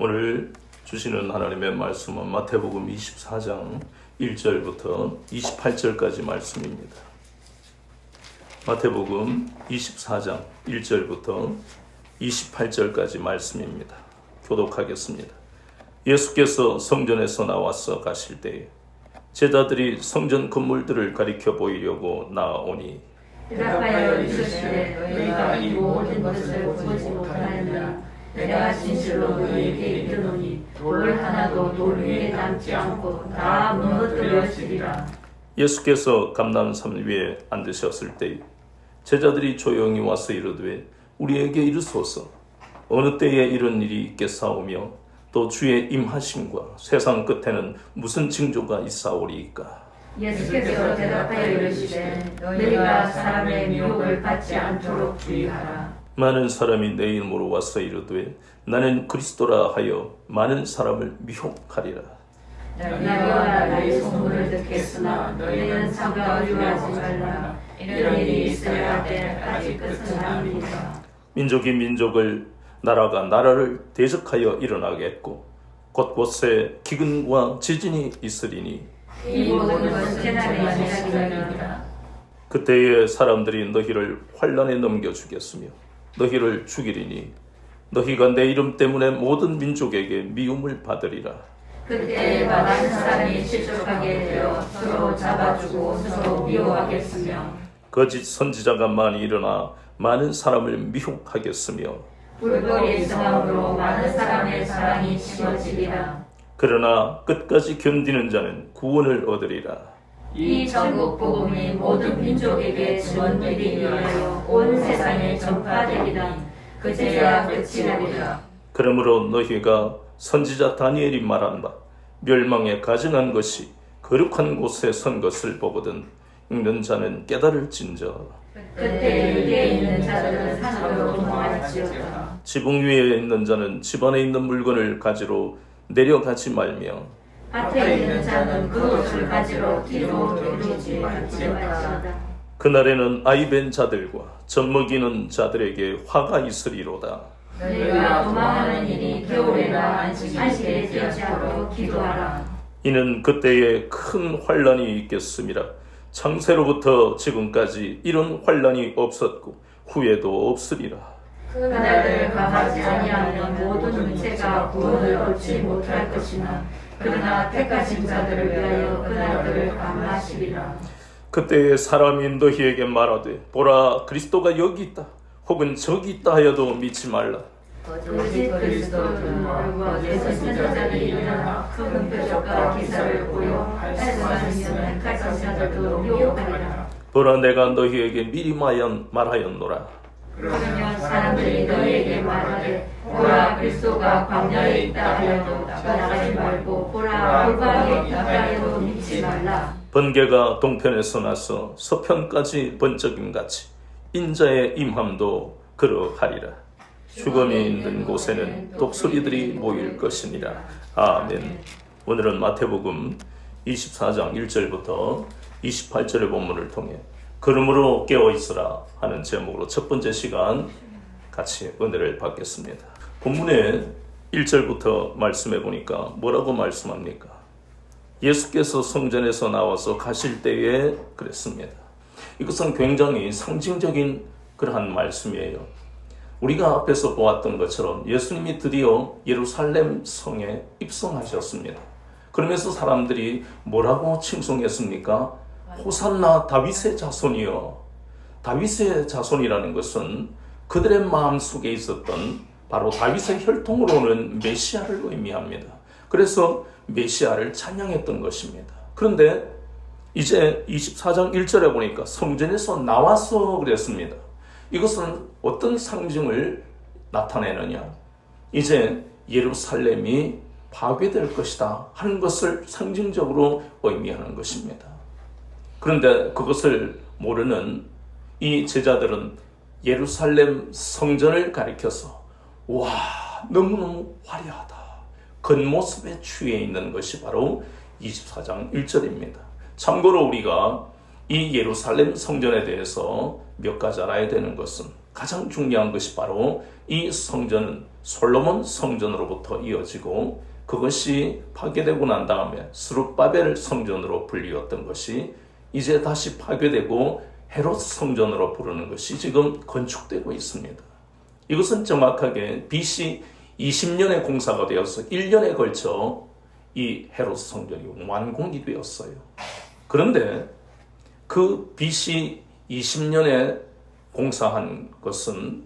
오늘 주시는 하나님의 말씀은 마태복음 24장 1절부터 28절까지 말씀입니다. 마태복음 24장 1절부터 28절까지 말씀입니다. 교독하겠습니다. 예수께서 성전에서 나와서 가실 때에 제자들이 성전 건물들을 가리켜 보이려고 나아오니 대답하여 이르시되 너희가 이 모든 것을 보지 못하느냐 내가 진실로 너희에게 이르노니 돌 하나도 돌 위에 남지 않고 다 무너뜨려지리라. 예수께서 감람산 위에 앉으셨을 때에 제자들이 조용히 와서 이르되 우리에게 이르소서 어느 때에 이런 일이 있겠사오며 또 주의 임하심과 세상 끝에는 무슨 징조가 있사오리이까. 예수께서 대답하여 이르시되 너희가 사람의 미혹을 받지 않도록 주의하라. 많은 사람이 내 이름으로 와서 이르되 나는 그리스도라 하여 많은 사람을 미혹하리라. 너희가 나의 소문을 듣겠으나 너희는 참가 유하지 말라. 이런 일이 있어야 할 때 아직 끝은 아닙니다. 민족이 민족을 나라가 나라를 대적하여 일어나겠고 곳곳에 기근과 지진이 있으리니 이 모든 것은 재난의 시작이니라. 그때에 사람들이 너희를 환난에 넘겨주겠으며 너희를 죽이리니 너희가 내 이름 때문에 모든 민족에게 미움을 받으리라. 그때 많은 사람이 실족하게 되어 서로 잡아주고 서로 미워하겠으며 거짓 선지자가 많이 일어나 많은 사람을 미혹하겠으며 불법의 성함으로 많은 사람의 사랑이 심어지리라. 그러나 끝까지 견디는 자는 구원을 얻으리라. 이 전국 복음이 모든 민족에게 전되기 위하여 온 세상에 전파되리라. 그제야 끝이 나리라. 그러므로 너희가 선지자 다니엘이 말한 바 멸망에 가증한 것이 거룩한 곳에 선 것을 보거든 읽는 자는 깨달을진저. 그때 유대에 있는 자들은 산으로 도망할지어다. 지붕 위에 있는 자는 집 안에 있는 물건을 가지러 내려가지 말며 밭에 있는 자는 그것을 가지러 뒤로 돌리지 말지어다. 그날에는 아이벤 자들과 젖먹이는 자들에게 화가 있으리로다. 너희가 도망하는 일이 겨울에나 안식일에 되지 않도록 기도하라. 이는 그때에 큰 환란이 있겠음이라. 창세로부터 지금까지 이런 환란이 없었고 후에도 없으리라. 그날을 감하지 아니하는 모든 문체가 구원을 얻지 못할 것이나 그러나 택하신 자들을 위하여 그날들을 감하시리라. 그때에 사람이 너희에게 말하되 보라 그리스도가 여기 있다 혹은 저기 있다 하여도 믿지 말라. 거짓 그리스도는 거짓 선지자들이 일어나 큰 표적과 기사를 보여 말씀하시는 택하신 자들도 미혹하리라. 보라 내가 너희에게 미리 말하였노라. 그러면 사람들이 너희에게 말하되 보라 그리스도가 광야에 있다 하여도 따라가지 말고 보라 골방에 있다 하여도 믿지 말라. 번개가 동편에서 나서 서편까지 번쩍임같이 인자의 임함도 그러하리라. 죽음이 있는 곳에는 독수리들이 모일 것이니라. 아멘. 오늘은 마태복음 24장 1절부터 28절의 본문을 통해 그러므로 깨어있으라 하는 제목으로 첫 번째 시간 같이 은혜를 받겠습니다. 본문의 1절부터 말씀해 보니까 뭐라고 말씀합니까? 예수께서 성전에서 나와서 가실 때에 그랬습니다. 이것은 굉장히 상징적인 그러한 말씀이에요. 우리가 앞에서 보았던 것처럼 예수님이 드디어 예루살렘 성에 입성하셨습니다. 그러면서 사람들이 뭐라고 칭송했습니까? 호산나 다윗의 자손이여. 다윗의 자손이라는 것은 그들의 마음속에 있었던 바로 다윗의 혈통으로 오는 메시아를 의미합니다. 그래서 메시아를 찬양했던 것입니다. 그런데 이제 24장 1절에 보니까 성전에서 나와서 그랬습니다. 이것은 어떤 상징을 나타내느냐? 이제 예루살렘이 파괴될 것이다 하는 것을 상징적으로 의미하는 것입니다. 그런데 그것을 모르는 이 제자들은 예루살렘 성전을 가리켜서 와 너무너무 화려하다. 겉모습에 취해 있는 것이 바로 24장 1절입니다. 참고로 우리가 이 예루살렘 성전에 대해서 몇 가지 알아야 되는 것은 가장 중요한 것이 바로 이 성전은 솔로몬 성전으로부터 이어지고 그것이 파괴되고 난 다음에 스룹바벨 성전으로 불리웠던 것이 이제 다시 파괴되고 헤롯 성전으로 부르는 것이 지금 건축되고 있습니다. 이것은 정확하게 BC 20년에 공사가 되어서 1년에 걸쳐 이 헤롯 성전이 완공이 되었어요. 그런데 그 BC 20년에 공사한 것은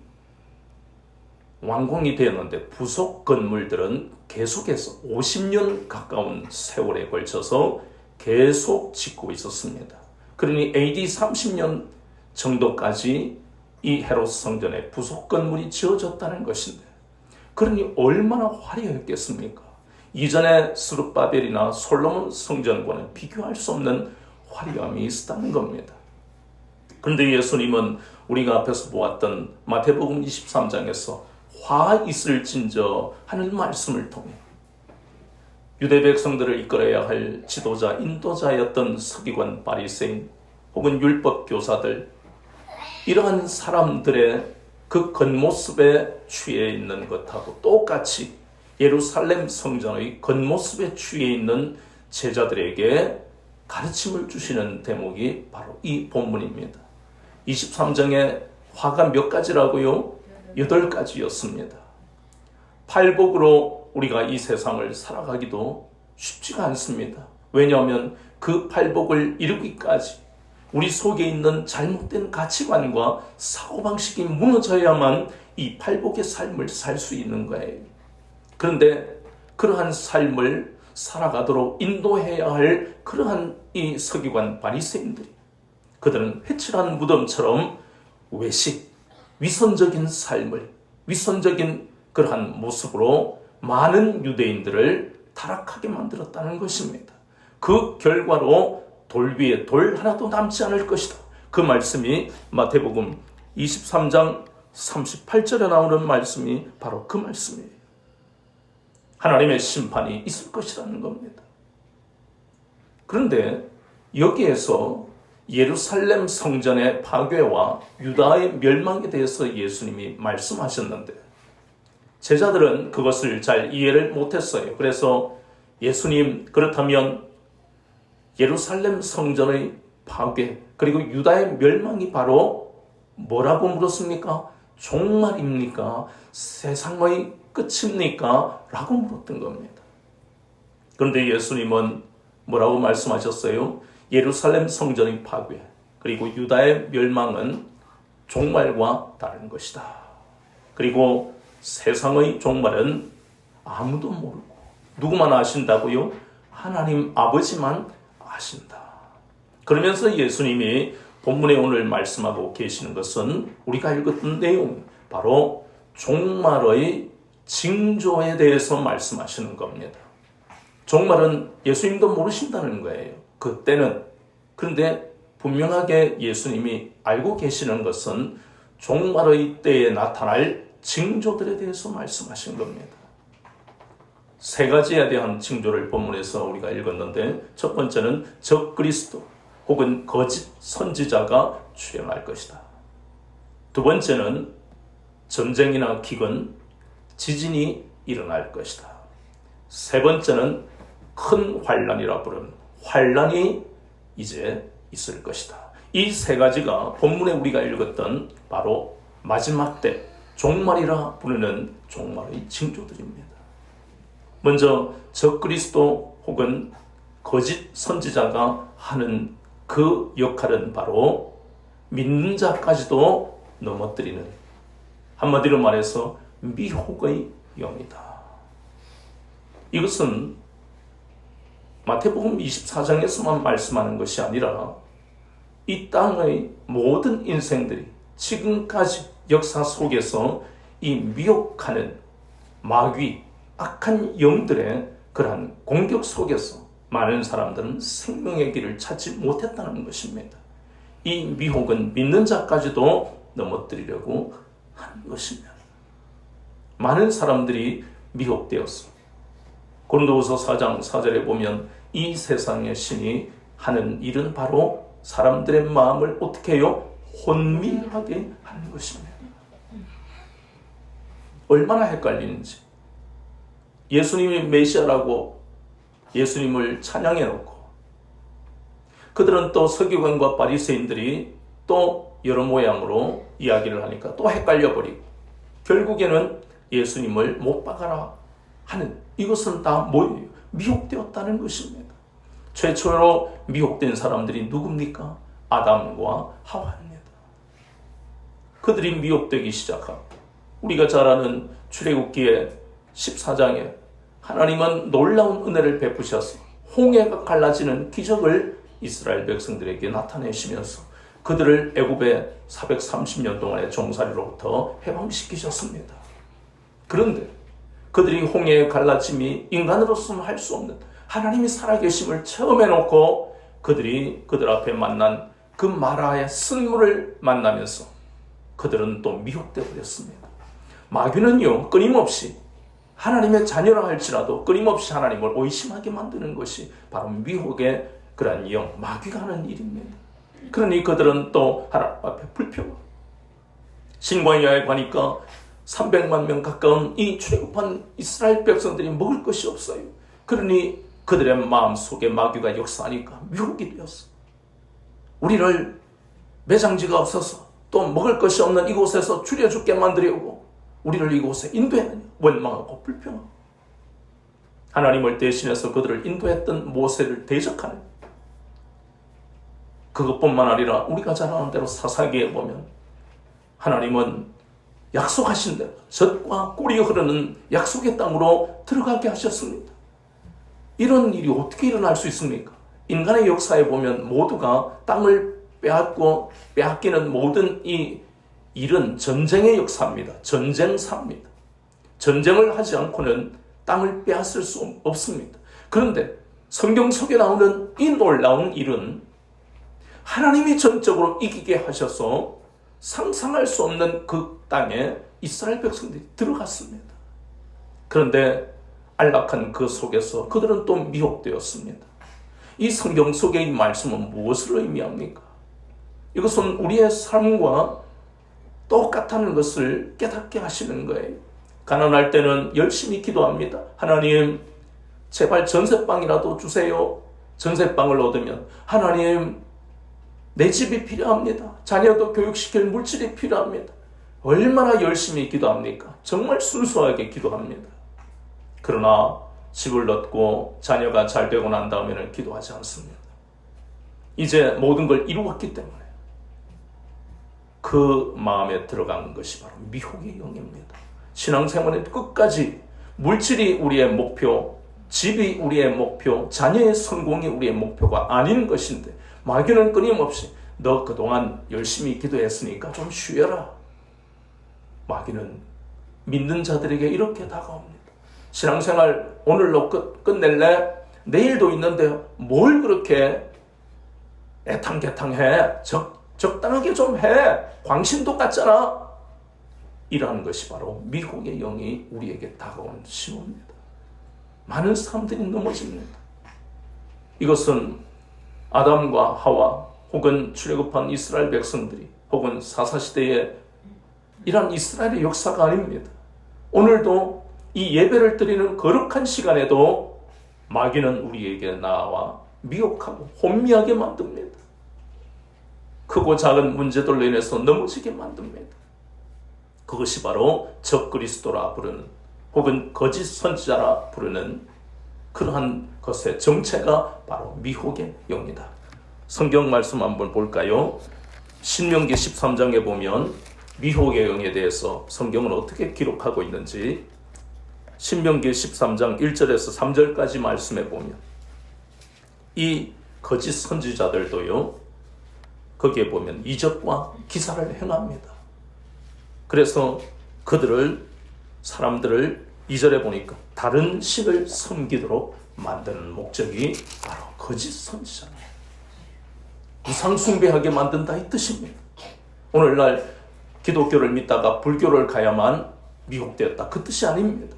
완공이 되었는데 부속 건물들은 계속해서 50년 가까운 세월에 걸쳐서 계속 짓고 있었습니다. 그러니 AD 30년 정도까지 이 헤롯 성전에 부속 건물이 지어졌다는 것인데, 그러니 얼마나 화려했겠습니까? 이전에 스룹바벨이나 솔로몬 성전과는 비교할 수 없는 화려함이 있었다는 겁니다. 그런데 예수님은 우리가 앞에서 보았던 마태복음 23장에서 화 있을진저 하는 말씀을 통해 유대 백성들을 이끌어야 할 지도자, 인도자였던 서기관 바리새인 혹은 율법 교사들, 이러한 사람들의 그 겉모습에 취해 있는 것하고 똑같이 예루살렘 성전의 겉모습에 취해 있는 제자들에게 가르침을 주시는 대목이 바로 이 본문입니다. 23장의 화가 몇 가지라고요? 8가지였습니다. 팔복으로 우리가 이 세상을 살아가기도 쉽지가 않습니다. 왜냐하면 그 팔복을 이루기까지 우리 속에 있는 잘못된 가치관과 사고방식이 무너져야만 이 팔복의 삶을 살 수 있는 거예요. 그런데 그러한 삶을 살아가도록 인도해야 할 그러한 이 서기관 바리새인들이, 그들은 회칠한 무덤처럼 외식, 위선적인 삶을, 위선적인 그러한 모습으로 많은 유대인들을 타락하게 만들었다는 것입니다. 그 결과로 돌 위에 돌 하나도 남지 않을 것이다. 그 말씀이 마태복음 23장 38절에 나오는 말씀이 바로 그 말씀이에요. 하나님의 심판이 있을 것이라는 겁니다. 그런데 여기에서 예루살렘 성전의 파괴와 유다의 멸망에 대해서 예수님이 말씀하셨는데 제자들은 그것을 잘 이해를 못했어요. 그래서 예수님, 그렇다면 예루살렘 성전의 파괴 그리고 유다의 멸망이 바로 뭐라고 물었습니까? 종말입니까? 세상의 끝입니까? 라고 물었던 겁니다. 그런데 예수님은 뭐라고 말씀하셨어요? 예루살렘 성전의 파괴 그리고 유다의 멸망은 종말과 다른 것이다. 그리고 세상의 종말은 아무도 모르고 누구만 아신다고요? 하나님 아버지만 아신다. 그러면서 예수님이 본문에 오늘 말씀하고 계시는 것은 우리가 읽었던 내용, 바로 종말의 징조에 대해서 말씀하시는 겁니다. 종말은 예수님도 모르신다는 거예요. 그때는. 그런데 분명하게 예수님이 알고 계시는 것은 종말의 때에 나타날 징조들에 대해서 말씀하신 겁니다. 3가지에 대한 징조를 본문에서 우리가 읽었는데, 첫 번째는 적그리스도 혹은 거짓 선지자가 출현할 것이다. 두 번째는 전쟁이나 기근, 지진이 일어날 것이다. 세 번째는 큰 환란이라 부르는 환란이 이제 있을 것이다. 이 3가지가 본문에 우리가 읽었던 바로 마지막 때 종말이라 부르는 종말의 징조들입니다. 먼저 적그리스도 혹은 거짓 선지자가 하는 그 역할은 바로 믿는 자까지도 넘어뜨리는, 한마디로 말해서 미혹의 영이다. 이것은 마태복음 24장에서만 말씀하는 것이 아니라 이 땅의 모든 인생들이 지금까지 역사 속에서 이 미혹하는 마귀, 악한 영들의 그러한 공격 속에서 많은 사람들은 생명의 길을 찾지 못했다는 것입니다. 이 미혹은 믿는 자까지도 넘어뜨리려고 하는 것입니다. 많은 사람들이 미혹되었어. 고린도후서 4장 4절에 보면 이 세상의 신이 하는 일은 바로 사람들의 마음을 어떻게 해요? 혼미하게 하는 것입니다. 얼마나 헷갈리는지. 예수님이 메시아라고 예수님을 찬양해놓고 그들은 또 서기관과 바리새인들이 또 여러 모양으로 이야기를 하니까 또 헷갈려버리고 결국에는 예수님을 못 박아라 하는, 이것은 다 뭐예요? 미혹되었다는 것입니다. 최초로 미혹된 사람들이 누굽니까? 아담과 하와입니다. 그들이 미혹되기 시작하고 우리가 잘 아는 출애굽기의 14장에 하나님은 놀라운 은혜를 베푸셔서 홍해가 갈라지는 기적을 이스라엘 백성들에게 나타내시면서 그들을 애굽의 430년 동안의 종살이로부터 해방시키셨습니다. 그런데 그들이 홍해의 갈라짐이 인간으로서는 할 수 없는 하나님이 살아계심을 체험해 놓고 그들이 그들 앞에 만난 그 마라의 쓴물을 만나면서 그들은 또 미혹되어 버렸습니다. 마귀는요, 끊임없이 하나님의 자녀라 할지라도 끊임없이 하나님을 의심하게 만드는 것이 바로 미혹의 그러한 영, 마귀가 하는 일입니다. 그러니 그들은 또 하나님 앞에 불평. 신광야에 가니까 300만 명 가까운 이 출애굽한 이스라엘 백성들이 먹을 것이 없어요. 그러니 그들의 마음속에 마귀가 역사하니까 미혹이 되었어. 우리를 매장지가 없어서 또 먹을 것이 없는 이곳에서 줄여 죽게 만들려고 우리를 이곳에 인도했느냐, 원망하고 불평하고 하나님을 대신해서 그들을 인도했던 모세를 대적하는, 그것뿐만 아니라 우리가 잘 아는 대로 사사기에 보면 하나님은 약속하신 대로 젖과 꿀이 흐르는 약속의 땅으로 들어가게 하셨습니다. 이런 일이 어떻게 일어날 수 있습니까? 인간의 역사에 보면 모두가 땅을 빼앗기는 모든 이 일은 전쟁의 역사입니다. 전쟁사입니다. 전쟁을 하지 않고는 땅을 빼앗을 수 없습니다. 그런데 성경 속에 나오는 이 놀라운 일은 하나님이 전적으로 이기게 하셔서 상상할 수 없는 그 땅에 이스라엘 백성들이 들어갔습니다. 그런데 안락한 그 속에서 그들은 또 미혹되었습니다. 이 성경 속의 이 말씀은 무엇을 의미합니까? 이것은 우리의 삶과 똑같다는 것을 깨닫게 하시는 거예요. 가난할 때는 열심히 기도합니다. 하나님, 제발 전세방이라도 주세요. 전세방을 얻으면 하나님, 내 집이 필요합니다. 자녀도 교육시킬 물질이 필요합니다. 얼마나 열심히 기도합니까? 정말 순수하게 기도합니다. 그러나 집을 얻고 자녀가 잘 되고 난 다음에는 기도하지 않습니다. 이제 모든 걸 이루었기 때문에 그 마음에 들어간 것이 바로 미혹의 영입니다. 신앙생활은 끝까지 물질이 우리의 목표, 집이 우리의 목표, 자녀의 성공이 우리의 목표가 아닌 것인데 마귀는 끊임없이 너 그동안 열심히 기도했으니까 좀 쉬어라. 마귀는 믿는 자들에게 이렇게 다가옵니다. 신앙생활 오늘로 끝낼래? 내일도 있는데 뭘 그렇게 애탕개탕해? 적당하게 좀 해. 광신도 같잖아. 이러한 것이 바로 미혹의 영이 우리에게 다가온 신호입니다. 많은 사람들이 넘어집니다. 이것은 아담과 하와 혹은 출애굽한 이스라엘 백성들이 혹은 사사시대의 이러한 이스라엘의 역사가 아닙니다. 오늘도 이 예배를 드리는 거룩한 시간에도 마귀는 우리에게 나와 미혹하고 혼미하게 만듭니다. 크고 작은 문제들로 인해서 넘어지게 만듭니다. 그것이 바로 적그리스도라 부르는 혹은 거짓 선지자라 부르는 그러한 것의 정체가 바로 미혹의 영이다. 성경 말씀 한번 볼까요? 신명기 13장에 보면 미혹의 영에 대해서 성경은 어떻게 기록하고 있는지 신명기 13장 1절에서 3절까지 말씀해 보면 이 거짓 선지자들도요, 거기에 보면 이적과 기사를 행합니다. 그래서 사람들을 2절에 보니까 다른 신을 섬기도록 만드는 목적이 바로 거짓 선지자입니다. 우상 숭배하게 만든다 이 뜻입니다. 오늘날 기독교를 믿다가 불교를 가야만 미혹되었다 그 뜻이 아닙니다.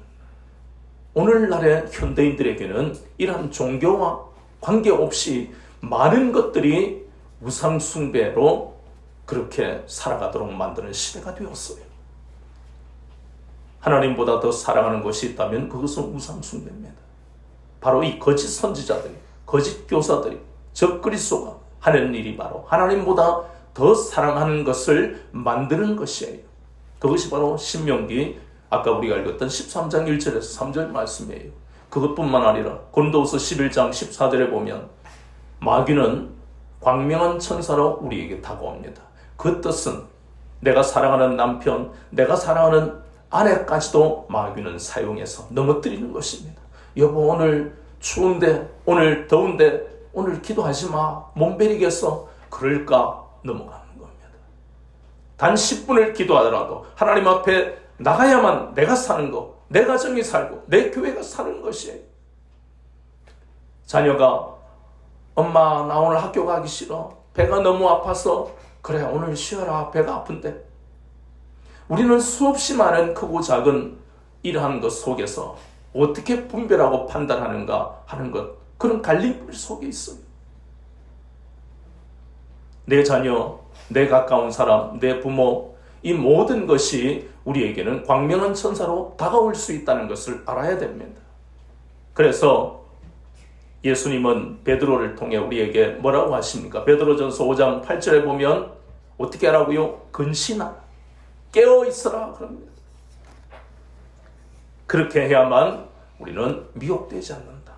오늘날의 현대인들에게는 이러한 종교와 관계없이 많은 것들이 우상 숭배로 그렇게 살아가도록 만드는 시대가 되었어요. 하나님보다 더 사랑하는 것이 있다면 그것은 우상숭배입니다. 바로 이 거짓 선지자들이, 거짓 교사들이, 적그리스도가 하는 일이 바로 하나님보다 더 사랑하는 것을 만드는 것이에요. 그것이 바로 신명기 아까 우리가 읽었던 13장 1절에서 3절 말씀이에요. 그것뿐만 아니라 고린도후서 11장 14절에 보면 마귀는 광명한 천사로 우리에게 다가옵니다. 그 뜻은 내가 사랑하는 남편, 내가 사랑하는 아내까지도 마귀는 사용해서 넘어뜨리는 것입니다. 여보, 오늘 추운데, 오늘 더운데, 오늘 기도하지 마. 몸 베리겠어. 그럴까 넘어가는 겁니다. 단 10분을 기도하더라도 하나님 앞에 나가야만 내가 사는 거, 내 가정이 살고 내 교회가 사는 것이에요. 자녀가 엄마 나 오늘 학교 가기 싫어. 배가 너무 아파서. 그래 오늘 쉬어라. 배가 아픈데. 우리는 수없이 많은 크고 작은 이러한 것 속에서 어떻게 분별하고 판단하는가 하는 것, 그런 갈림길 속에 있어요. 내 자녀, 내 가까운 사람, 내 부모, 이 모든 것이 우리에게는 광명한 천사로 다가올 수 있다는 것을 알아야 됩니다. 그래서 예수님은 베드로를 통해 우리에게 뭐라고 하십니까? 베드로전서 5장 8절에 보면 어떻게 하라고요? 근신하라, 깨어있으라 그럽니다. 그렇게 해야만 우리는 미혹되지 않는다.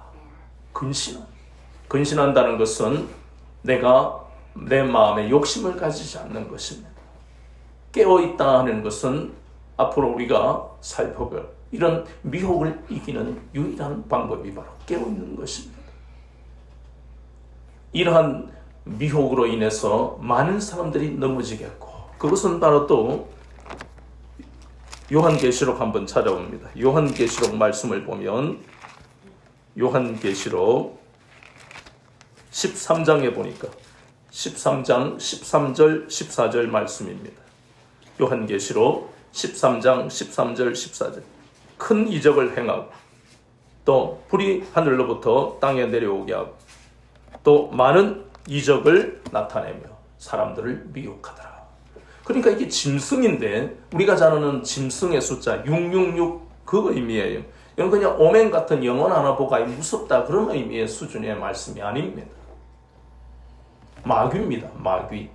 근신한다는 것은 내가 내 마음에 욕심을 가지지 않는 것입니다. 깨어있다 하는 것은 앞으로 우리가 살펴볼 이런 미혹을 이기는 유일한 방법이 바로 깨어있는 것입니다. 이러한 미혹으로 인해서 많은 사람들이 넘어지겠고, 그것은 바로 또 요한계시록 한번 찾아봅니다. 요한계시록 말씀을 보면 요한계시록 13장에 보니까 13장 13절 14절 말씀입니다. 요한계시록 13장 13절 14절 큰 이적을 행하고 또 불이 하늘로부터 땅에 내려오게 하고 또 많은 이적을 나타내며 사람들을 미혹하더라. 그러니까 이게 짐승인데 우리가 잘 아는 짐승의 숫자 666 그 의미예요. 이건 그냥 오멘 같은 영혼 하나 보가 무섭다 그런 의미의 수준의 말씀이 아닙니다. 마귀입니다. 마귀.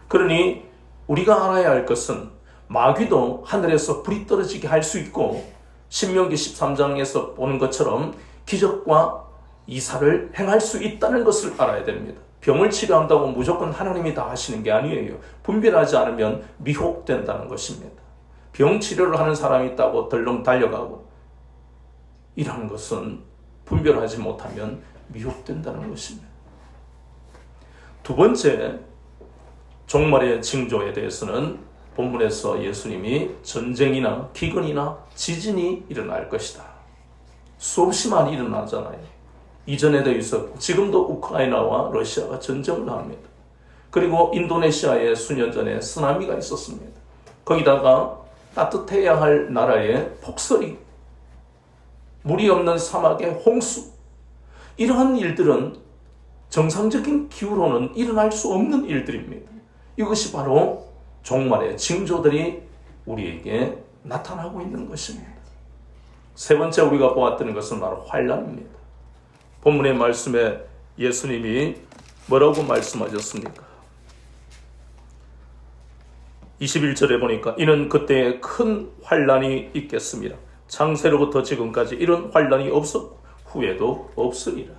그러니 우리가 알아야 할 것은 마귀도 하늘에서 불이 떨어지게 할 수 있고 신명기 13장에서 보는 것처럼 기적과 이사를 행할 수 있다는 것을 알아야 됩니다. 병을 치료한다고 무조건 하나님이 다 하시는 게 아니에요. 분별하지 않으면 미혹된다는 것입니다. 병 치료를 하는 사람이 있다고 덜렁 달려가고 이러는 것은 분별하지 못하면 미혹된다는 것입니다. 두 번째, 종말의 징조에 대해서는 본문에서 예수님이 전쟁이나 기근이나 지진이 일어날 것이다. 수없이 많이 일어나잖아요. 이전에도 있었고 지금도 우크라이나와 러시아가 전쟁을 합니다. 그리고 인도네시아에 수년 전에 쓰나미가 있었습니다. 거기다가 따뜻해야 할 나라에 폭설이, 물이 없는 사막에 홍수, 이러한 일들은 정상적인 기후로는 일어날 수 없는 일들입니다. 이것이 바로 종말의 징조들이 우리에게 나타나고 있는 것입니다. 세 번째 우리가 보았던 것은 바로 환난입니다. 본문의 말씀에 예수님이 뭐라고 말씀하셨습니까? 21절에 보니까 이는 그때에 큰 환난이 있겠습니다. 창세로부터 지금까지 이런 환난이 없었고 후에도 없으리라.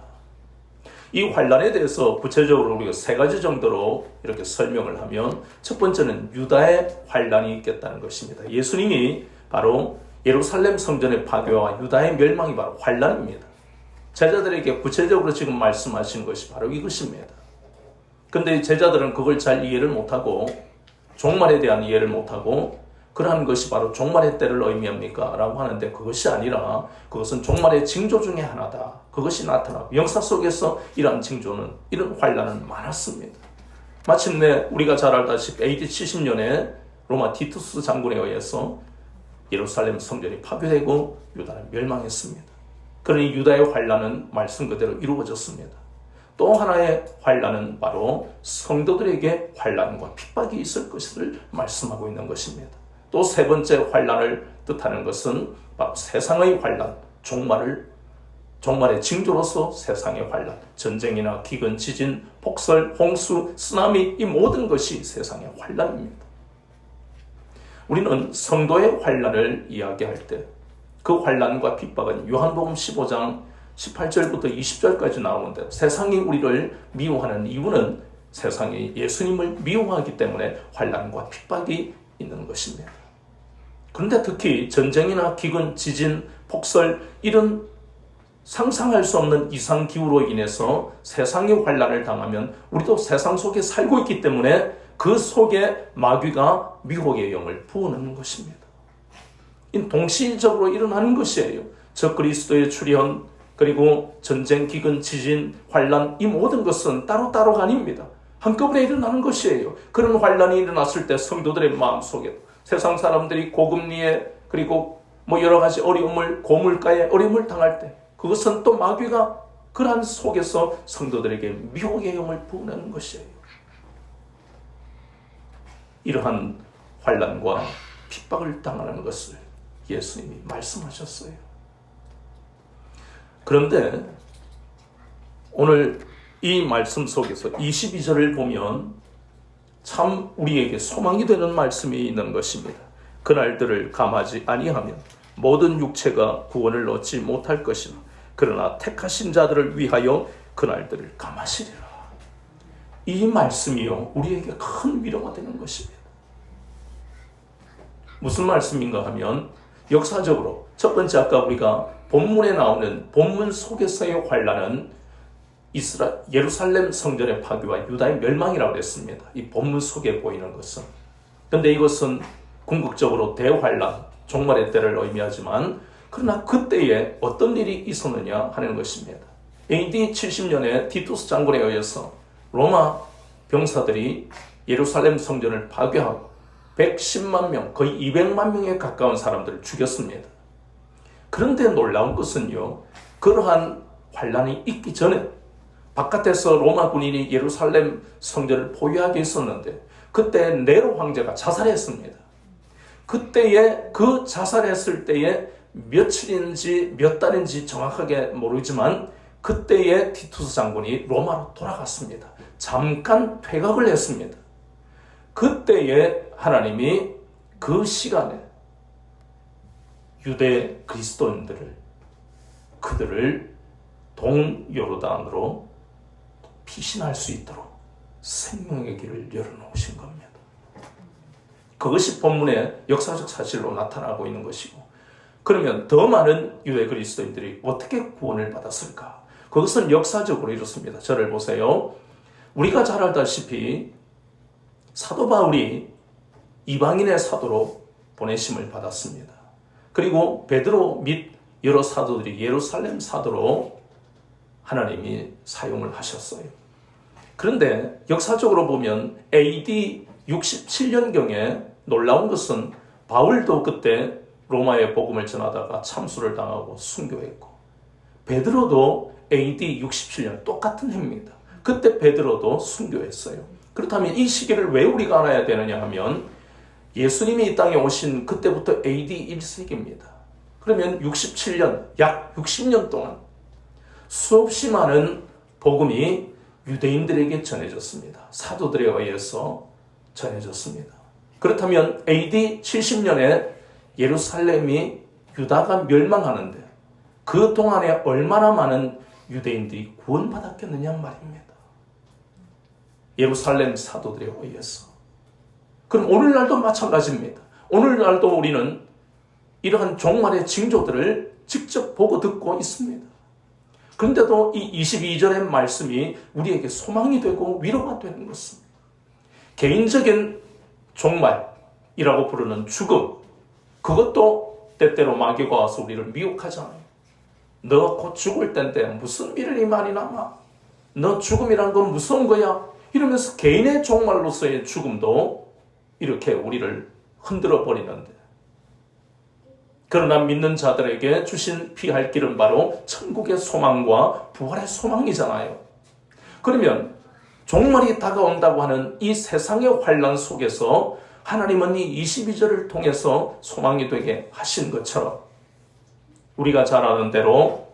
이 환난에 대해서 구체적으로 우리가 세 가지 정도로 이렇게 설명을 하면 첫 번째는 유다의 환난이 있겠다는 것입니다. 예수님이 바로 예루살렘 성전의 파괴와 유다의 멸망이 바로 환난입니다. 제자들에게 구체적으로 지금 말씀하신 것이 바로 이것입니다. 근데 제자들은 그걸 잘 이해를 못하고 종말에 대한 이해를 못하고 그러한 것이 바로 종말의 때를 의미합니까? 라고 하는데 그것이 아니라 그것은 종말의 징조 중에 하나다. 그것이 나타나고 역사 속에서 이러한 징조는, 이런 환난은 많았습니다. 마침내 우리가 잘 알다시피 AD 70년에 로마 티투스 장군에 의해서 예루살렘 성전이 파괴되고 유다는 멸망했습니다. 그러니 유다의 환난은 말씀 그대로 이루어졌습니다. 또 하나의 환난은 바로 성도들에게 환난과 핍박이 있을 것을 말씀하고 있는 것입니다. 또 세 번째 환란을 뜻하는 것은 바로 세상의 환란, 종말의 징조로서 세상의 환란, 전쟁이나 기근, 지진, 폭설, 홍수, 쓰나미, 이 모든 것이 세상의 환란입니다. 우리는 성도의 환란을 이야기할 때 그 환란과 핍박은 요한복음 15장 18절부터 20절까지 나오는데, 세상이 우리를 미워하는 이유는 세상이 예수님을 미워하기 때문에 환란과 핍박이 있는 것입니다. 그런데 특히 전쟁이나 기근, 지진, 폭설, 이런 상상할 수 없는 이상기후로 인해서 세상의 환란을 당하면 우리도 세상 속에 살고 있기 때문에 그 속에 마귀가 미혹의 영을 부어넣는 것입니다. 동시적으로 일어나는 것이에요. 적그리스도의 출현, 그리고 전쟁, 기근, 지진, 환란, 이 모든 것은 따로따로가 아닙니다. 한꺼번에 일어나는 것이에요. 그런 환란이 일어났을 때 성도들의 마음속에 세상 사람들이 고금리에, 그리고 여러 가지 어려움을, 고물가에 어려움을 당할 때 그것은 또 마귀가 그러한 속에서 성도들에게 미혹의 영을 부어내는 것이에요. 이러한 환란과 핍박을 당하는 것을 예수님이 말씀하셨어요. 그런데 오늘 이 말씀 속에서 22절을 보면 참 우리에게 소망이 되는 말씀이 있는 것입니다. 그날들을 감하지 아니하면 모든 육체가 구원을 얻지 못할 것이나 그러나 택하신 자들을 위하여 그날들을 감하시리라. 이 말씀이요, 우리에게 큰 위로가 되는 것입니다. 무슨 말씀인가 하면 역사적으로 첫 번째, 아까 우리가 본문에 나오는 본문 속에서의 환란은 예루살렘 성전의 파괴와 유다의 멸망이라고 했습니다. 이 본문 속에 보이는 것은. 그런데 이것은 궁극적으로 대환란, 종말의 때를 의미하지만, 그러나 그때에 어떤 일이 있었느냐 하는 것입니다. AD 70년에 티투스 장군에 의해서 로마 병사들이 예루살렘 성전을 파괴하고 110만 명, 거의 200만 명에 가까운 사람들을 죽였습니다. 그런데 놀라운 것은요, 그러한 환란이 있기 전에 바깥에서 로마 군인이 예루살렘 성전을 포위하게 했었는데, 그때 네로 황제가 자살했습니다. 그때에 그 자살했을 때에 며칠인지 몇 달인지 정확하게 모르지만 그때에 티투스 장군이 로마로 돌아갔습니다. 잠깐 퇴각을 했습니다. 그때에 하나님이 그 시간에 유대 그들을 동요르단으로 피신할 수 있도록 생명의 길을 열어놓으신 겁니다. 그것이 본문의 역사적 사실로 나타나고 있는 것이고, 그러면 더 많은 유대 그리스도인들이 어떻게 구원을 받았을까? 그것은 역사적으로 이렇습니다. 저를 보세요. 우리가 잘 알다시피 사도 바울이 이방인의 사도로 보내심을 받았습니다. 그리고 베드로 및 여러 사도들이 예루살렘 사도로 하나님이 사용을 하셨어요. 그런데 역사적으로 보면 AD 67년경에 놀라운 것은 바울도 그때 로마의 복음을 전하다가 참수를 당하고 순교했고, 베드로도 AD 67년 똑같은 해입니다. 그때 베드로도 순교했어요. 그렇다면 이 시기를 왜 우리가 알아야 되느냐 하면 예수님이 이 땅에 오신 그때부터 AD 1세기입니다. 그러면 67년, 약 60년 동안 수없이 많은 복음이 유대인들에게 전해졌습니다. 사도들에 의해서 전해졌습니다. 그렇다면 AD 70년에 예루살렘이 유다가 멸망하는데 그 동안에 얼마나 많은 유대인들이 구원받았겠느냐 말입니다. 예루살렘 사도들에 의해서. 그럼 오늘날도 마찬가지입니다. 오늘날도 우리는 이러한 종말의 징조들을 직접 보고 듣고 있습니다. 그런데도 이 22절의 말씀이 우리에게 소망이 되고 위로가 되는 것입니다. 개인적인 종말이라고 부르는 죽음, 그것도 때때로 마귀가 와서 우리를 미혹하잖아요. 너 곧 죽을 텐데 무슨 미련이 많이 남아? 너 죽음이란 건 무서운 거야? 이러면서 개인의 종말로서의 죽음도 이렇게 우리를 흔들어 버리는데, 그러나 믿는 자들에게 주신 피할 길은 바로 천국의 소망과 부활의 소망이잖아요. 그러면 종말이 다가온다고 하는 이 세상의 환란 속에서 하나님은 이 22절을 통해서 소망이 되게 하신 것처럼 우리가 잘 아는 대로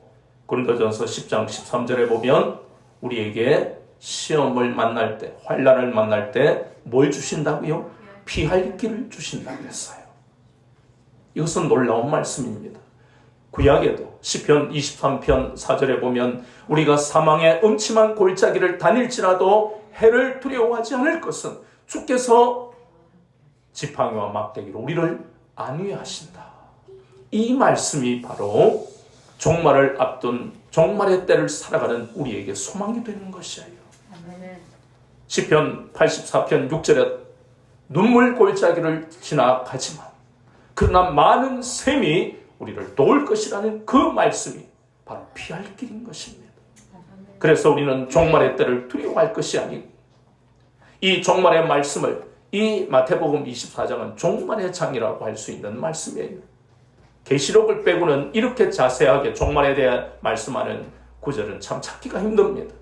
고린도전서 10장 13절에 보면 우리에게 시험을 만날 때, 환난을 만날 때 뭘 주신다고요? 피할 길을 주신다고 했어요. 이것은 놀라운 말씀입니다. 구약에도 시편 23편 4절에 보면 우리가 사망의 음침한 골짜기를 다닐지라도 해를 두려워하지 않을 것은 주께서 지팡이와 막대기로 우리를 안위하신다. 이 말씀이 바로 종말을 앞둔 종말의 때를 살아가는 우리에게 소망이 되는 것이에요. 시편 84편 6절에 눈물 골짜기를 지나가지만 그러나 많은 샘이 우리를 도울 것이라는 그 말씀이 바로 피할 길인 것입니다. 그래서 우리는 종말의 때를 두려워할 것이 아니고 이 종말의 말씀을 이 마태복음 24장은 종말의 장이라고 할 수 있는 말씀이에요. 계시록을 빼고는 이렇게 자세하게 종말에 대해 말씀하는 구절은 참 찾기가 힘듭니다.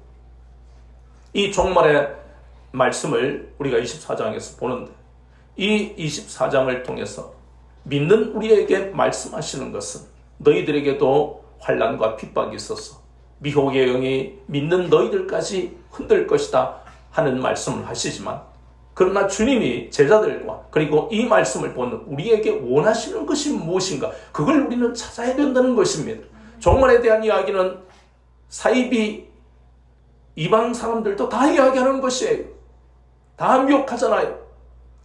이 종말의 말씀을 우리가 24장에서 보는데 이 24장을 통해서 믿는 우리에게 말씀하시는 것은 너희들에게도 환난과 핍박이 있어서 미혹의 영이 믿는 너희들까지 흔들 것이다 하는 말씀을 하시지만 그러나 주님이 제자들과 그리고 이 말씀을 보는 우리에게 원하시는 것이 무엇인가 그걸 우리는 찾아야 된다는 것입니다. 종말에 대한 이야기는 사이비 이방 사람들도 다 이야기하는 것이에요. 다 미혹하잖아요.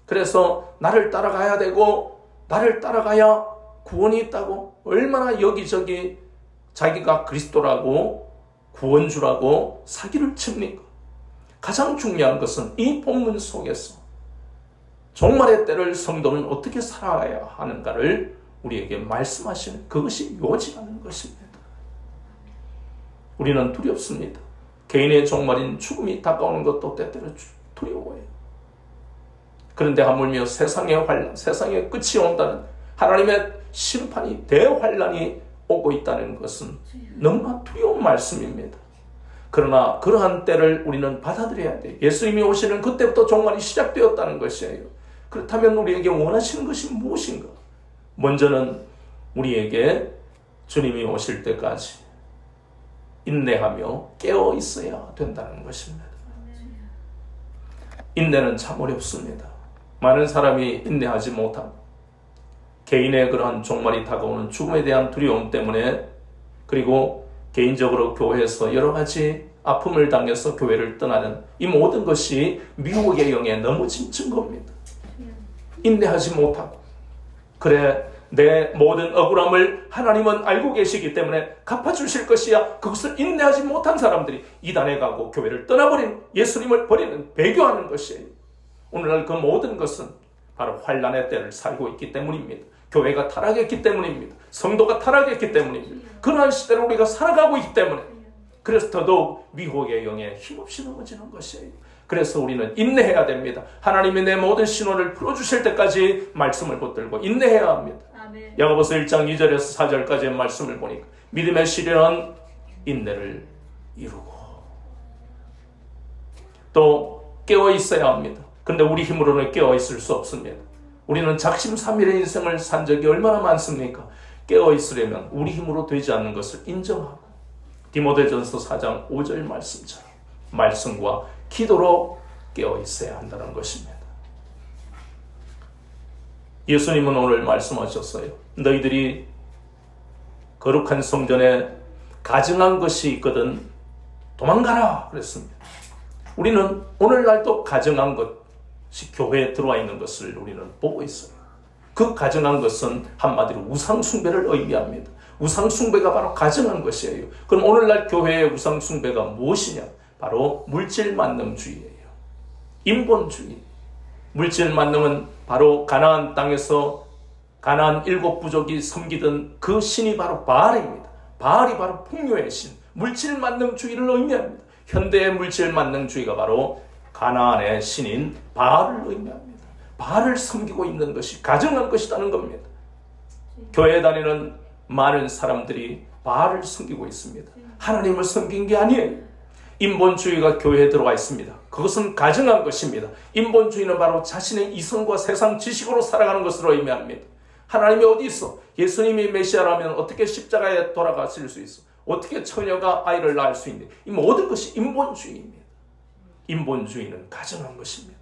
그래서 나를 따라가야 되고 나를 따라가야 구원이 있다고 얼마나 여기저기 자기가 그리스도라고 구원주라고 사기를 칩니까? 가장 중요한 것은 이 본문 속에서 종말의 때를 성도는 어떻게 살아야 하는가를 우리에게 말씀하시는 그것이 요지라는 것입니다. 우리는 두렵습니다. 개인의 종말인 죽음이 다가오는 것도 때때로 두려워해요. 그런데 하물며 세상의 환난, 세상의 끝이 온다는 하나님의 심판이 대환난이 오고 있다는 것은 너무나 두려운 말씀입니다. 그러나 그러한 때를 우리는 받아들여야 돼요. 예수님이 오시는 그때부터 종말이 시작되었다는 것이에요. 그렇다면 우리에게 원하시는 것이 무엇인가? 먼저는 우리에게 주님이 오실 때까지 인내하며 깨어 있어야 된다는 것입니다. 인내는 참 어렵습니다. 많은 사람이 인내하지 못한 개인의 그러한 종말이 다가오는 죽음에 대한 두려움 때문에 그리고 개인적으로 교회에서 여러 가지 아픔을 당해서 교회를 떠나는 이 모든 것이 미혹의 영에 넘어진 증거입니다. 인내하지 못하고 그래 내 모든 억울함을 하나님은 알고 계시기 때문에 갚아주실 것이야. 그것을 인내하지 못한 사람들이 이단에 가고 교회를 떠나버린 예수님을 버리는 배교하는 것이에요. 오늘날 그 모든 것은 바로 환난의 때를 살고 있기 때문입니다. 교회가 타락했기 때문입니다. 성도가 타락했기 때문입니다. 그러한 시대를 우리가 살아가고 있기 때문에 그래서 더더욱 미혹의 영에 힘없이 넘어지는 것이에요. 그래서 우리는 인내해야 됩니다. 하나님이 내 모든 신호를 풀어주실 때까지 말씀을 붙들고 인내해야 합니다. 야고보서 1장 2절에서 4절까지의 말씀을 보니까 믿음의 시련은 인내를 이루고 또 깨어 있어야 합니다. 그런데 우리 힘으로는 깨어 있을 수 없습니다. 우리는 작심삼일의 인생을 산 적이 얼마나 많습니까? 깨어 있으려면 우리 힘으로 되지 않는 것을 인정하고 디모데전서 4장 5절 말씀처럼 말씀과 기도로 깨어 있어야 한다는 것입니다. 예수님은 오늘 말씀하셨어요. 너희들이 거룩한 성전에 가증한 것이 있거든 도망가라 그랬습니다. 우리는 오늘날도 가증한 것이 교회에 들어와 있는 것을 우리는 보고 있어요. 그 가증한 것은 한마디로 우상숭배를 의미합니다. 우상숭배가 바로 가증한 것이에요. 그럼 오늘날 교회의 우상숭배가 무엇이냐? 바로 물질만능주의예요. 인본주의. 물질만능은 바로 가나안 땅에서 가나안 7부족이 섬기던 그 신이 바로 바알입니다. 바알이 바로 풍요의 신, 물질만능주의를 의미합니다. 현대의 물질만능주의가 바로 가나안의 신인 바알을 의미합니다. 바알을 섬기고 있는 것이 가증한 것이라는 겁니다. 교회에 다니는 많은 사람들이 바알을 섬기고 있습니다. 하나님을 섬긴 게 아니에요. 인본주의가 교회에 들어와 있습니다. 그것은 가증한 것입니다. 인본주의는 바로 자신의 이성과 세상 지식으로 살아가는 것으로 의미합니다. 하나님이 어디 있어? 예수님이 메시아라면 어떻게 십자가에 돌아가실 수 있어? 어떻게 처녀가 아이를 낳을 수 있는데? 이 모든 것이 인본주의입니다. 인본주의는 가증한 것입니다.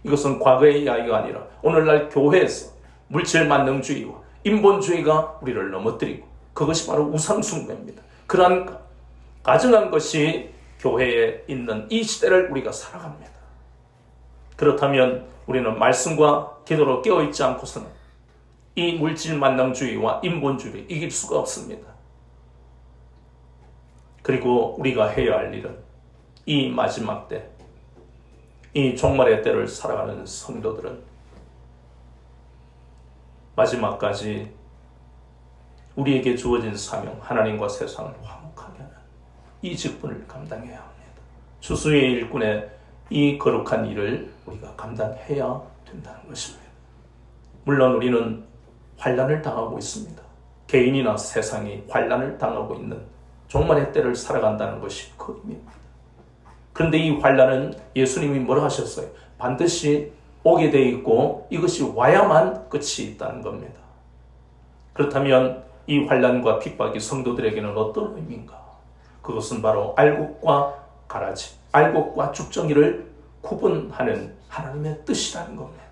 이것은 과거의 이야기가 아니라 오늘날 교회에서 물질 만능주의와 인본주의가 우리를 넘어뜨리고 그것이 바로 우상숭배입니다. 그러한 가증한 것이 교회에 있는 이 시대를 우리가 살아갑니다. 그렇다면 우리는 말씀과 기도로 깨어있지 않고서는 이 물질 만능주의와 인본주의를 이길 수가 없습니다. 그리고 우리가 해야 할 일은 이 마지막 때, 이 종말의 때를 살아가는 성도들은 마지막까지 우리에게 주어진 사명, 하나님과 세상을 화목하게 하는 이 직분을 감당해야 합니다. 추수의 일꾼의 이 거룩한 일을 우리가 감당해야 된다는 것입니다. 물론 우리는 환난을 당하고 있습니다. 개인이나 세상이 환난을 당하고 있는 종말의 때를 살아간다는 것이 그 의미입니다. 그런데 이 환난은 예수님이 뭐라 하셨어요? 반드시 오게 돼 있고 이것이 와야만 끝이 있다는 겁니다. 그렇다면 이 환난과 핍박이 성도들에게는 어떤 의미인가? 그것은 바로 알곡과 가라지, 알곡과 죽정이를 구분하는 하나님의 뜻이라는 겁니다.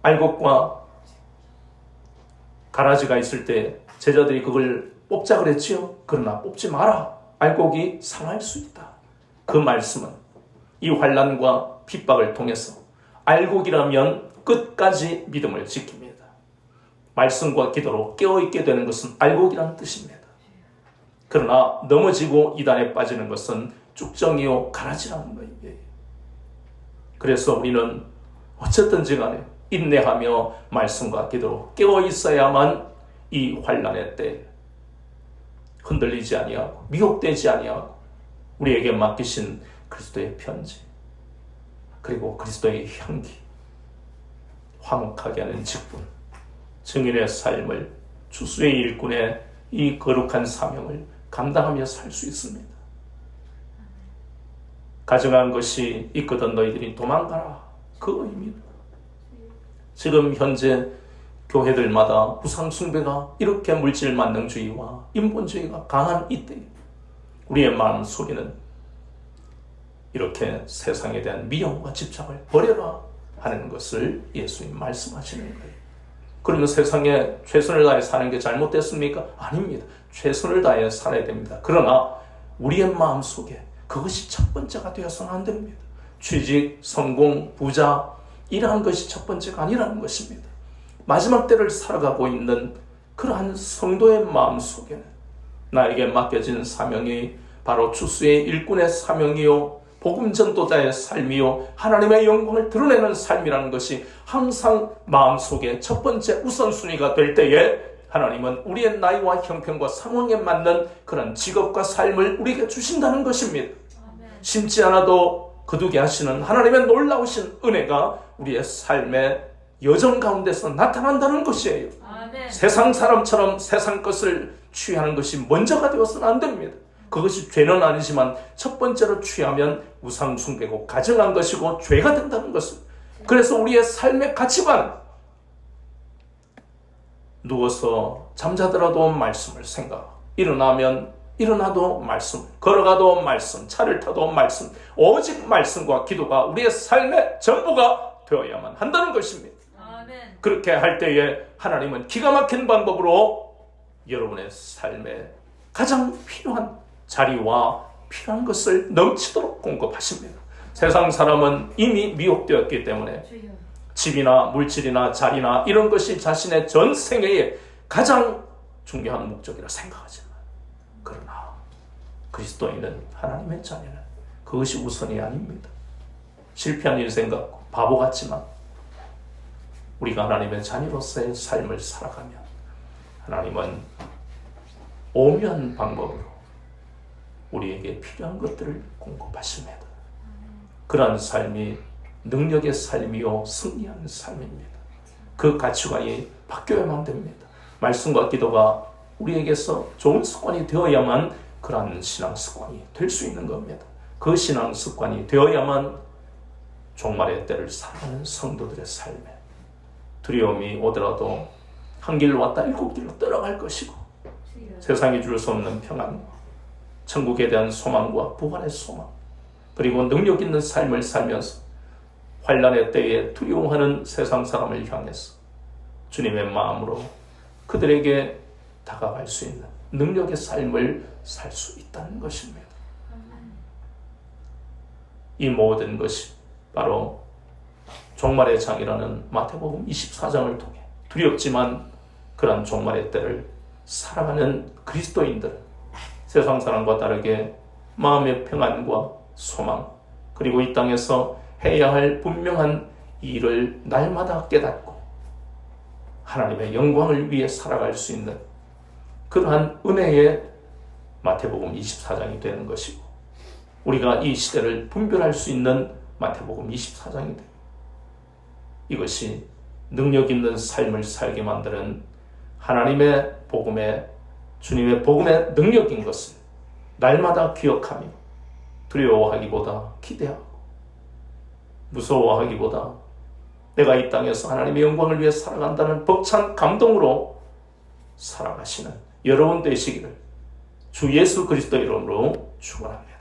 알곡과 가라지가 있을 때 제자들이 그걸 뽑자 그랬지요. 그러나 뽑지 마라. 알곡이 상할 수 있다. 그 말씀은 이 환난과 핍박을 통해서 알곡이라면 끝까지 믿음을 지킵니다. 말씀과 기도로 깨어있게 되는 것은 알곡이라는 뜻입니다. 그러나 넘어지고 이단에 빠지는 것은 쭉정이요 가라지라는 거예요. 그래서 우리는 어쨌든지 간에 인내하며 말씀과 기도로 깨어있어야만 이 환난의 때 흔들리지 아니하고 미혹되지 아니하고 우리에게 맡기신 그리스도의 편지 그리고 그리스도의 향기 화목하게 하는 직분 증인의 삶을 추수의 일꾼의 이 거룩한 사명을 감당하며 살 수 있습니다. 가증한 것이 있거든 너희들이 도망가라. 그 의미입니다. 지금 현재 교회들마다 우상숭배가 이렇게 물질 만능주의와 인본주의가 강한 이때 우리의 마음 속에는 이렇게 세상에 대한 미움과 집착을 버려라 하는 것을 예수님 말씀하시는 거예요. 그러면 세상에 최선을 다해 사는 게 잘못됐습니까? 아닙니다. 최선을 다해 살아야 됩니다. 그러나 우리의 마음 속에 그것이 첫 번째가 되어서는 안 됩니다. 취직, 성공, 부자 이러한 것이 첫 번째가 아니라는 것입니다. 마지막 때를 살아가고 있는 그러한 성도의 마음 속에는 나에게 맡겨진 사명이 바로 추수의 일꾼의 사명이요 복음 전도자의 삶이요 하나님의 영광을 드러내는 삶이라는 것이 항상 마음속에 첫 번째 우선순위가 될 때에 하나님은 우리의 나이와 형편과 상황에 맞는 그런 직업과 삶을 우리에게 주신다는 것입니다. 심지 않아도 거두게 하시는 하나님의 놀라우신 은혜가 우리의 삶의 여정 가운데서 나타난다는 것이에요. 아멘. 세상 사람처럼 세상 것을 취하는 것이 먼저가 되어서는 안 됩니다. 그것이 죄는 아니지만 첫 번째로 취하면 우상 숭배고 가증한 것이고 죄가 된다는 것을. 그래서 우리의 삶의 가치관 누워서 잠자더라도 말씀을 생각 일어나면 일어나도 말씀 걸어가도 말씀 차를 타도 말씀 오직 말씀과 기도가 우리의 삶의 전부가 되어야만 한다는 것입니다. 아멘. 그렇게 할 때에 하나님은 기가 막힌 방법으로 여러분의 삶에 가장 필요한 자리와 필요한 것을 넘치도록 공급하십니다. 세상 사람은 이미 미혹되었기 때문에 집이나 물질이나 자리나 이런 것이 자신의 전 생애의 가장 중요한 목적이라 생각하지만 그러나 그리스도인은 하나님의 자녀는 그것이 우선이 아닙니다. 실패한 인생 같고 바보 같지만 우리가 하나님의 자녀로서의 삶을 살아가면 하나님은 오묘한 방법으로 우리에게 필요한 것들을 공급하십니다. 그러한 삶이 능력의 삶이요 승리하는 삶입니다. 그 가치관이 바뀌어야만 됩니다. 말씀과 기도가 우리에게서 좋은 습관이 되어야만 그러한 신앙 습관이 될 수 있는 겁니다. 그 신앙 습관이 되어야만 종말의 때를 살아가는 성도들의 삶에 두려움이 오더라도 한 길로 왔다 7길로 떠나갈 것이고 세상이 줄 수 없는 평안과 천국에 대한 소망과 부활의 소망 그리고 능력 있는 삶을 살면서 환난의 때에 두려워하는 세상 사람을 향해서 주님의 마음으로 그들에게 다가갈 수 있는 능력의 삶을 살 수 있다는 것입니다. 이 모든 것이 바로 종말의 장이라는 마태복음 24장을 통해 두렵지만 그런 종말의 때를 살아가는 그리스도인들은 세상 사람과 다르게 마음의 평안과 소망 그리고 이 땅에서 해야 할 분명한 일을 날마다 깨닫고 하나님의 영광을 위해 살아갈 수 있는 그러한 은혜의 마태복음 24장이 되는 것이고 우리가 이 시대를 분별할 수 있는 마태복음 24장이 됩니다. 이것이 능력 있는 삶을 살게 만드는 하나님의 복음의 주님의 복음의 능력인 것을 날마다 기억하며 두려워하기보다 기대하고 무서워하기보다 내가 이 땅에서 하나님의 영광을 위해 살아간다는 벅찬 감동으로 살아가시는 여러분 되시기를 주 예수 그리스도 이름으로 축원합니다.